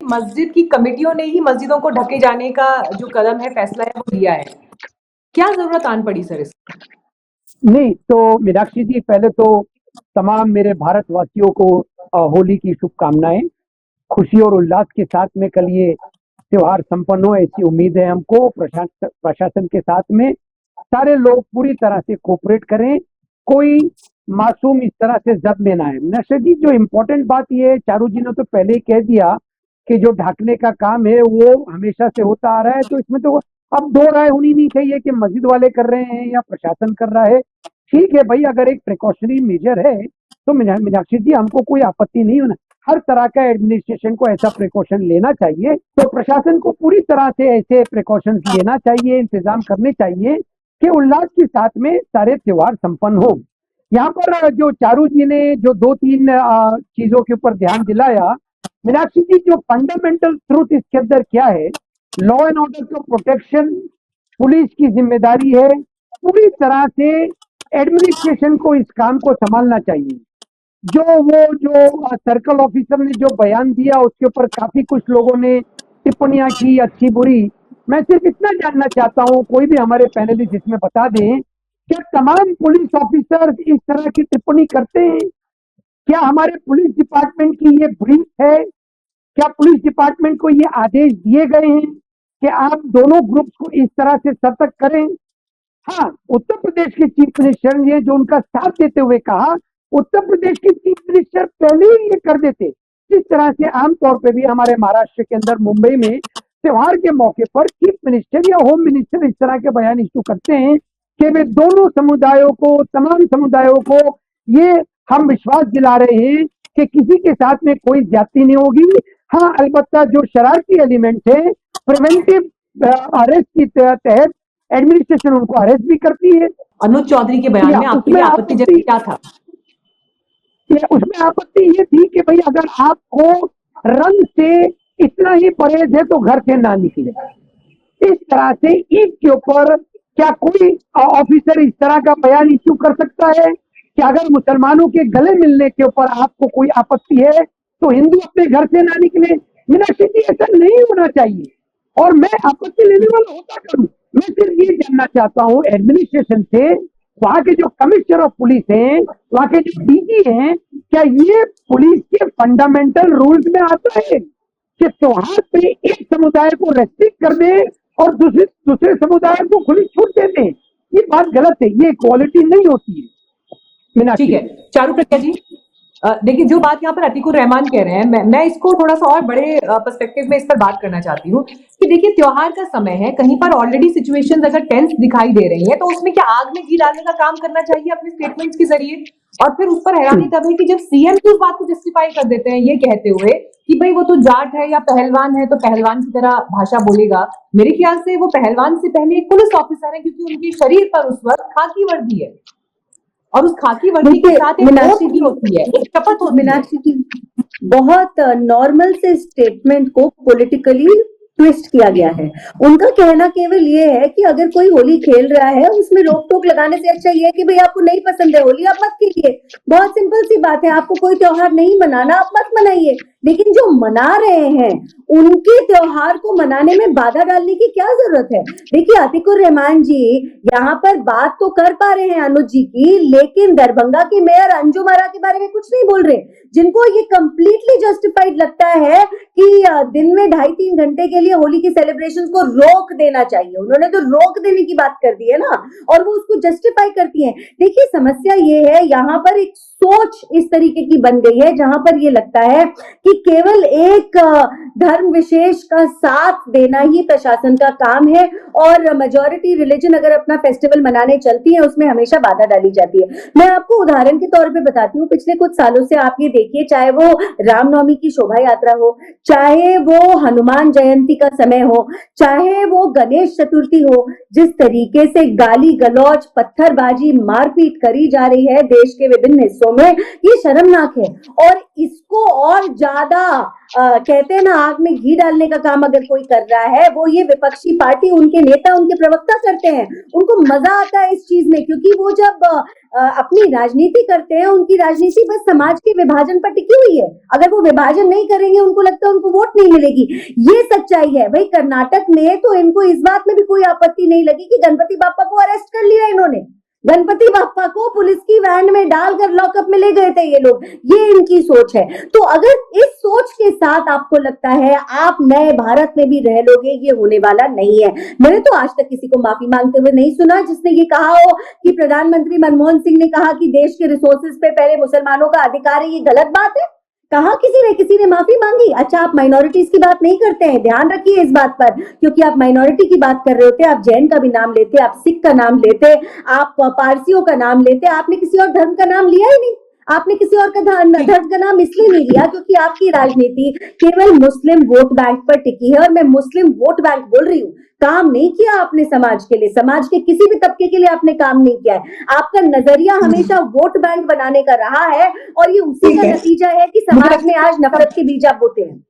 मस्जिद की कमेटियों ने ही मस्जिदों को ढके जाने का जो कदम है, फैसला है, वो लिया है। क्या ज़रूरत आन पड़ी सर इसकी? नहीं तो मीनाक्षी जी, पहले तो तमाम मेरे भारतवासियों को होली की शुभकामनाएं। खुशी और उल्लास के साथ में कल ये त्योहार संपन्न हो, ऐसी उम्मीद है हमको। प्रशासन के साथ में सारे लोग पूरी तरह से कोऑपरेट करें, कोई मासूम इस तरह से जद में ना आए। मीनाक्षी जी, जो इम्पोर्टेंट बात ये है, चारू जी ने तो पहले ही कह दिया कि जो ढाकने का काम है वो हमेशा से होता आ रहा है, तो इसमें तो अब दो राय होनी नहीं चाहिए कि मस्जिद वाले कर रहे हैं या प्रशासन कर रहा है। ठीक है भाई, अगर एक प्रिकॉशनरी मेजर है तो मीनाक्षी जी हमको कोई आपत्ति नहीं होना। हर तरह का एडमिनिस्ट्रेशन को ऐसा प्रिकॉशन लेना चाहिए, तो प्रशासन को पूरी तरह से ऐसे प्रिकॉशंस लेना चाहिए, इंतजाम करने चाहिए कि उल्लास के साथ में सारे त्योहार संपन्न हो। यहाँ पर जो चारू जी ने जो दो तीन चीजों के ऊपर ध्यान दिलाया, मीनाक्षी जी, जो फंडामेंटल ट्रूथ इसके अंदर क्या है, लॉ एंड ऑर्डर का प्रोटेक्शन पुलिस की जिम्मेदारी है। पूरी तरह से एडमिनिस्ट्रेशन को इस काम को संभालना चाहिए। जो सर्कल ऑफिसर ने जो बयान दिया उसके ऊपर काफी कुछ लोगों ने टिप्पणियां की, अच्छी बुरी। मैं सिर्फ इतना जानना चाहता हूं, कोई भी हमारे पैनलिस्ट इसमें बता दें, क्या तमाम पुलिस ऑफिसर इस तरह की टिप्पणी करते हैं? क्या हमारे पुलिस डिपार्टमेंट की ये ब्रीफ है? क्या पुलिस डिपार्टमेंट को ये आदेश दिए गए हैं कि आप दोनों ग्रुप्स को इस तरह से सतर्क करें? हाँ, उत्तर प्रदेश के चीफ मिनिस्टर ने जो उनका साथ देते हुए कहा, उत्तर प्रदेश के चीफ मिनिस्टर पहले ही ये कर देते। जिस तरह से आमतौर पे भी हमारे महाराष्ट्र के अंदर मुंबई में त्योहार के मौके पर चीफ मिनिस्टर या होम मिनिस्टर इस तरह के बयान इश्यू करते हैं कि वे दोनों समुदायों को, तमाम समुदायों को ये हम विश्वास दिला रहे हैं कि किसी के साथ में कोई ज्यादती नहीं होगी। हाँ, अलबत्ता जो शरारती एलिमेंट है, प्रिवेंटिव अरेस्ट के तहत एडमिनिस्ट्रेशन उनको अरेस्ट भी करती है। अनुज चौधरी के बयान में आपकी आपत्ति क्या था? उसमें आपत्ति ये थी कि भाई अगर आपको रंग से इतना ही परहेज है तो घर से ना निकले। इस तरह से ईद के ऊपर क्या कोई ऑफिसर इस तरह का बयान इश्यू कर सकता है कि अगर मुसलमानों के गले मिलने के ऊपर आपको कोई आपत्ति है तो हिंदू अपने घर से ना निकले? मीनाक्षी जी, ऐसा नहीं होना चाहिए, और मैं आपत्ति लेने वाला होता करूं। मैं सिर्फ ये जानना चाहता हूं एडमिनिस्ट्रेशन से, वहां के जो कमिश्नर ऑफ पुलिस हैं, वहां के जो डीजी हैं, क्या ये पुलिस के फंडामेंटल रूल्स में आता है कि त्योहार पे एक समुदाय को रेस्ट्रिक्ट कर दे और दूसरे समुदाय को खुली छूट दे दें? ये बात गलत है, ये इक्वालिटी नहीं होती है। ठीक है चारू प्रज्ञा जी, देखिए जो बात यहाँ पर अतीकुर रहमान कह रहे हैं, मैं इसको थोड़ा सा और बड़े पर्सपेक्टिव में इस पर बात करना चाहती हूँ कि देखिए त्योहार का समय है, कहीं पर ऑलरेडी सिचुएशंस अगर टेंस दिखाई दे रही है तो उसमें क्या आग में घी डालने का काम करना चाहिए अपने स्टेटमेंट्स के जरिए? और फिर उस पर हैरानी तब है कि जब सीएम उस बात को जस्टिफाई कर देते हैं ये कहते हुए कि भाई वो तो जाट है या पहलवान है तो पहलवान की तरह भाषा बोलेगा। मेरे ख्याल से वो पहलवान से पहले एक पुलिस ऑफिसर है, क्योंकि उनके शरीर पर उस वक्त खाकी वर्दी है और उस खाकी वर्दी के साथ एक ओथ भी होती है, एक शपथ होती है। मीनाक्षी जी, बहुत नॉर्मल से स्टेटमेंट को पॉलिटिकली ट्विस्ट किया गया है। उनका कहना केवल ये है कि अगर कोई होली खेल रहा है उसमें रोक टोक लगाने से अच्छा ये है कि भाई आपको नहीं पसंद है होली, आप मत खेलिए। बहुत सिंपल सी बात है, आपको कोई त्योहार नहीं मनाना, आप मत मनाइए। लेकिन जो मना रहे हैं उनके त्योहार को मनाने में बाधा डालने की क्या जरूरत है? देखिए अतीकुर रहमान जी यहाँ पर बात तो कर पा रहे हैं अनुज जी की, लेकिन दरभंगा की मेयर अंजुम आरा के बारे में कुछ नहीं बोल रहे, जिनको ये कंप्लीटली जस्टिफाइड लगता है कि दिन में 2.5-3 घंटे के लिए होली की सेलिब्रेशन को रोक देना चाहिए। उन्होंने तो रोक देने की बात कर दी है ना, और वो उसको जस्टिफाई करती है। देखिए समस्या ये है, यहाँ पर एक सोच इस तरीके की बन गई है जहां पर ये लगता है कि केवल एक धर्म विशेष का साथ देना ही प्रशासन का काम है, और मेजॉरिटी रिलीजन अगर अपना फेस्टिवल मनाने चलती है उसमें हमेशा बाधा डाली जाती है। मैं आपको उदाहरण के तौर पे बताती हूँ, पिछले कुछ सालों से आप ये देखिए, चाहे वो रामनवमी की शोभा यात्रा हो, चाहे वो हनुमान जयंती का समय हो, चाहे वो गणेश चतुर्थी हो, जिस तरीके से गाली गलौज, पत्थरबाजी, मारपीट करी जा रही है देश के विभिन्न हिस्सों में, ये शर्मनाक है। और इसको और ज्यादा कहते हैं ना, आग में घी डालने का काम अगर कोई कर रहा है, वो ये विपक्षी पार्टी, उनके नेता, उनके प्रवक्ता करते हैं। उनको मजा आता है इस चीज में, क्योंकि वो जब अपनी राजनीति करते हैं, उनकी राजनीति बस समाज के विभाजन पर टिकी हुई है। अगर वो विभाजन नहीं करेंगे, उनको लगता है उनको वोट नहीं मिलेगी। ये सच्चाई है भाई। कर्नाटक में तो इनको इस बात में भी कोई आपत्ति नहीं लगी कि गणपति बाप्पा को अरेस्ट कर लिया इन्होंने। गणपति बाप्पा को पुलिस की वैन में डालकर लॉकअप में ले गए थे ये लोग। ये इनकी सोच है। तो अगर इस सोच के साथ आपको लगता है आप नए भारत में भी रह लोगे, ये होने वाला नहीं है। मैंने तो आज तक किसी को माफी मांगते हुए नहीं सुना जिसने ये कहा हो कि प्रधानमंत्री मनमोहन सिंह ने कहा कि देश के रिसोर्सेज पे पहले मुसलमानों का अधिकार है। ये गलत बात है। कहा किसी ने माफी मांगी? अच्छा, आप माइनॉरिटीज की बात नहीं करते हैं, ध्यान रखिए इस बात पर, क्योंकि आप माइनॉरिटी की बात कर रहे होते, आप जैन का भी नाम लेते, आप सिख का नाम लेते, आप पारसियों का नाम लेते, आपने किसी और धर्म का नाम लिया ही नहीं। आपने किसी और का धर्म का नाम इसलिए नहीं लिया क्योंकि आपकी राजनीति केवल मुस्लिम वोट बैंक पर टिकी है। और मैं मुस्लिम वोट बैंक बोल रही हूँ। काम नहीं किया आपने समाज के लिए, समाज के किसी भी तबके के लिए आपने काम नहीं किया है। आपका नजरिया हमेशा वोट बैंक बनाने का रहा है, और ये उसी का नतीजा है कि समाज में आज नफरत के बीज आप बोते हैं।